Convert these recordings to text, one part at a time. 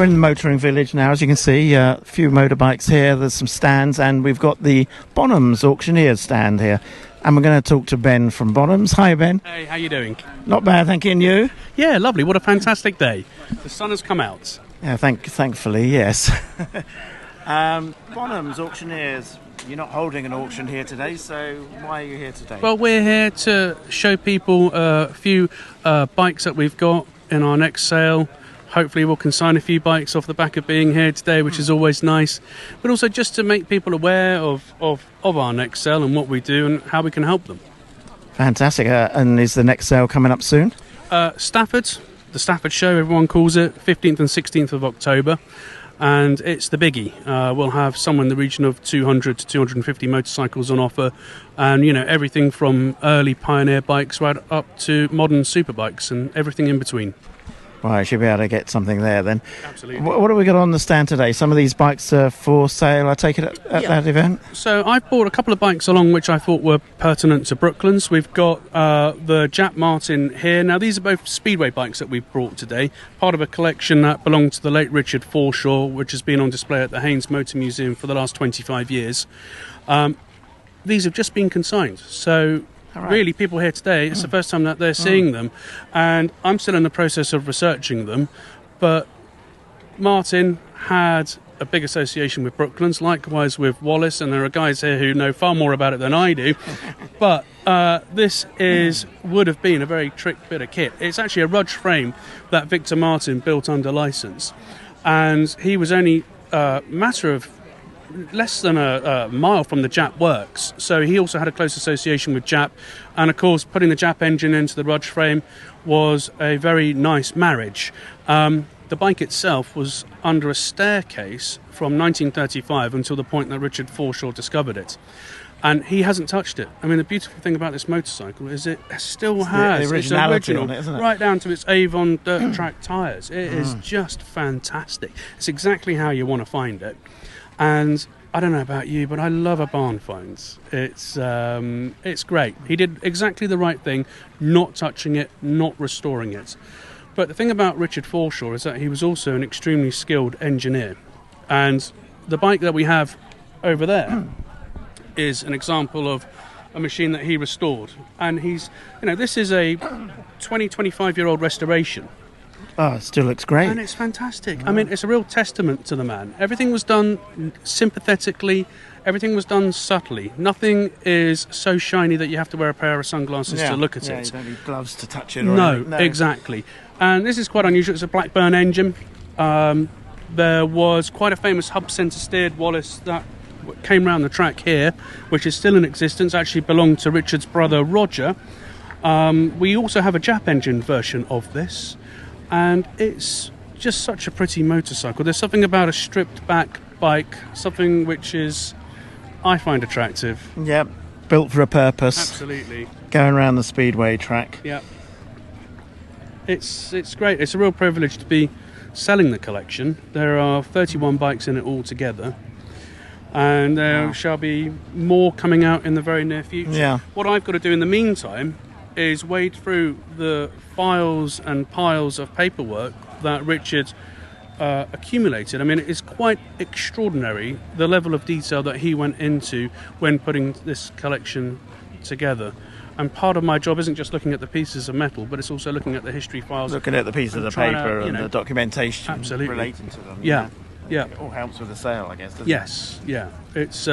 We're in the motoring village now, as you can see. A few motorbikes here, there's some stands, and we've got the Bonhams auctioneers stand here. And we're going to talk to Ben from Bonhams. Hi, Ben. Hey, how you doing? Not bad, thank you. And you? Yeah, lovely. What a fantastic day. The sun has come out. Yeah, thankfully, yes. Bonhams auctioneers. You're not holding an auction here today, so why are you here today? Well, we're here to show people a few bikes that we've got in our next sale. Hopefully we'll consign a few bikes off the back of being here today, which is always nice. But also just to make people aware of our next sale and what we do and how we can help them. Fantastic. And is the next sale coming up soon? Stafford, the Stafford show, everyone calls it, 15th and 16th of October. And it's the biggie. We'll have somewhere in the region of 200 to 250 motorcycles on offer, and everything from early pioneer bikes right up to modern superbikes and everything in between. Well, I should be able to get something there then. Absolutely. What have we got on the stand today? Some of these bikes are for sale, I take it, at that event? So I've bought a couple of bikes along which I thought were pertinent to Brooklands. We've got the Jap Martin here. Now, these are both Speedway bikes that we've brought today, part of a collection that belonged to the late Richard Forshaw, which has been on display at the Haynes Motor Museum for the last 25 years. These have just been consigned, so... Right. Really, people here today, it's the first time that they're seeing them, and I'm still in the process of researching them, but Martin had a big association with Brooklands, likewise with Wallace, and there are guys here who know far more about it than I do, but this would have been a very trick bit of kit. It's actually a Rudge frame that Victor Martin built under licence, and he was only a matter of less than a mile from the Jap works, so he also had a close association with Jap, and of course putting the Jap engine into the Rudge frame was a very nice marriage. The bike itself was under a staircase from 1935 until the point that Richard Forshaw discovered it, and he hasn't touched it. I mean, the beautiful thing about this motorcycle is it still has the its originality original, on it, isn't it? right down to its Avon dirt track tyres. It is just fantastic. It's exactly how you want to find it. And I don't know about you, but I love a barn find. It's great. He did exactly the right thing, not touching it, not restoring it. But the thing about Richard Forshaw is that he was also an extremely skilled engineer. And the bike that we have over there is an example of a machine that he restored. And this is a 25-year-old restoration. Oh, it still looks great. And it's fantastic. I mean, it's a real testament to the man. Everything was done sympathetically. Everything was done subtly. Nothing is so shiny that you have to wear a pair of sunglasses to look at it. You don't need gloves to touch it. No, exactly. And this is quite unusual. It's a Blackburn engine. There was quite a famous hub centre steered Wallace that came round the track here, which is still in existence. Actually belonged to Richard's brother Roger. We also have a Jap engine version of this. And it's just such a pretty motorcycle. There's something about a stripped back bike, something which I find attractive. Yep, built for a purpose. Absolutely. Going around the Speedway track. Yeah. It's great. It's a real privilege to be selling the collection. There are 31 bikes in it altogether. And there shall be more coming out in the very near future. Yeah. What I've got to do in the meantime is wade through the files and piles of paperwork that Richard accumulated. I mean, it's quite extraordinary the level of detail that he went into when putting this collection together. And part of my job isn't just looking at the pieces of metal, but it's also looking at the history files. Looking at the pieces of paper and the documentation relating to them. Yeah. It all helps with the sale, I guess, doesn't it? Yes, yeah. It's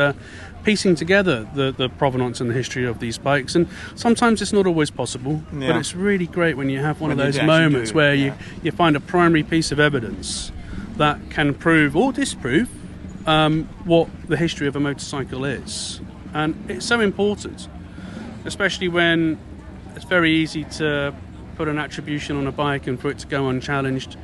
piecing together the provenance and the history of these bikes, and sometimes it's not always possible, but it's really great when you have one of those moments where you find a primary piece of evidence that can prove or disprove what the history of a motorcycle is. And it's so important, especially when it's very easy to put an attribution on a bike and for it to go unchallenged.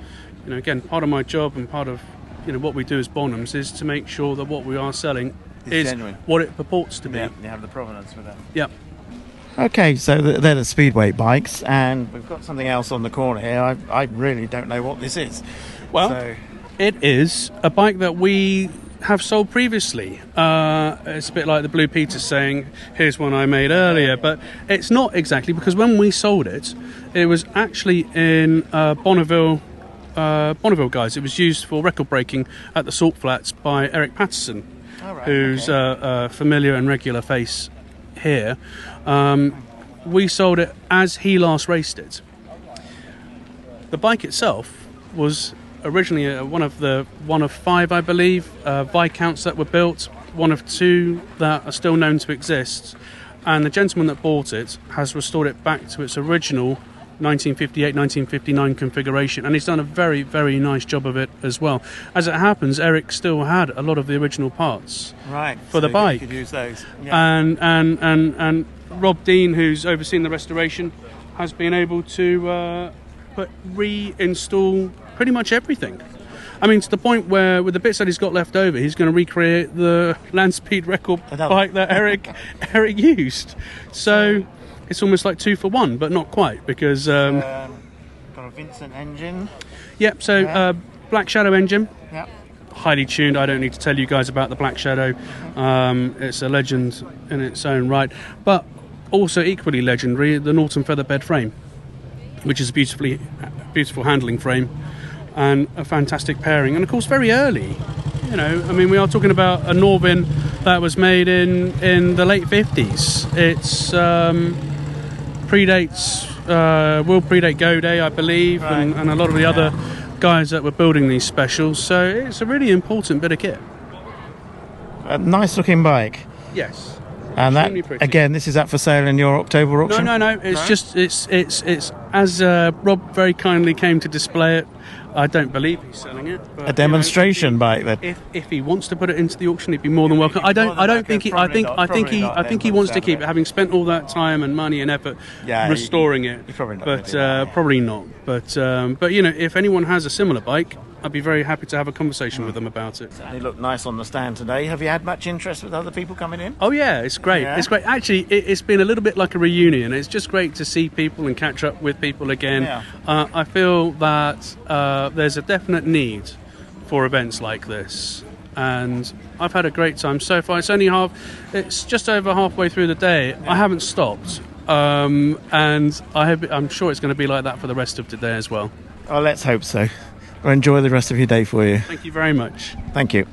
Again, part of my job and part of what we do as Bonhams is to make sure that what we are selling is genuine, what it purports to be. Yeah, you have the provenance with that. Yep. Okay, so they're the Speedway bikes, and we've got something else on the corner here. I really don't know what this is. Well, it is a bike that we have sold previously. It's a bit like the Blue Peter saying, here's one I made earlier, but it's not exactly, because when we sold it, it was actually in Bonneville, Bonneville guys. It was used for record breaking at the Salt Flats by Eric Patterson, who's a familiar and regular face here. We sold it as he last raced it. The bike itself was originally one of 5, I believe, Viscounts that were built, one of 2 that are still known to exist, and the gentleman that bought it has restored it back to its original 1958-1959 configuration, and he's done a very, very nice job of it as well. As it happens, Eric still had a lot of the original parts for the bike. You could use those. And Rob Dean, who's overseen the restoration, has been able to reinstall pretty much everything. I mean, to the point where, with the bits that he's got left over, he's going to recreate the land speed record bike that Eric used. So it's almost like 2 for 1, but not quite, because got a Vincent engine. Yep. So Black Shadow engine. Yep. Highly tuned. I don't need to tell you guys about the Black Shadow. It's a legend in its own right. But also equally legendary, the Norton Featherbed frame, which is a beautiful handling frame and a fantastic pairing. And of course, very early. You know, I mean, we are talking about a Norvin that was made in the late 50s. It's will predate Go Day, I believe, and a lot of the other guys that were building these specials. So it's a really important bit of kit. A nice looking bike. Yes. And that, again, this is up for sale in your October auction? No. It's as Rob very kindly came to display it. I don't believe he's selling it. But, a demonstration bike, then. If he wants to put it into the auction, he'd be more than welcome. I think he wants to keep it, having spent all that time and money and effort restoring it. Probably not. But you know, if anyone has a similar bike, I'd be very happy to have a conversation with them about it. They look nice on the stand today. Have you had much interest with other people coming in? Oh yeah, it's great. Yeah. It's great. Actually, it's been a little bit like a reunion. It's just great to see people and catch up with people again. Yeah. I feel that there's a definite need for events like this, and I've had a great time so far. It's just over halfway through the day. Yeah. I haven't stopped, and I'm sure it's going to be like that for the rest of today as well. Oh, let's hope so. Well, enjoy the rest of your day for you. Thank you very much. Thank you.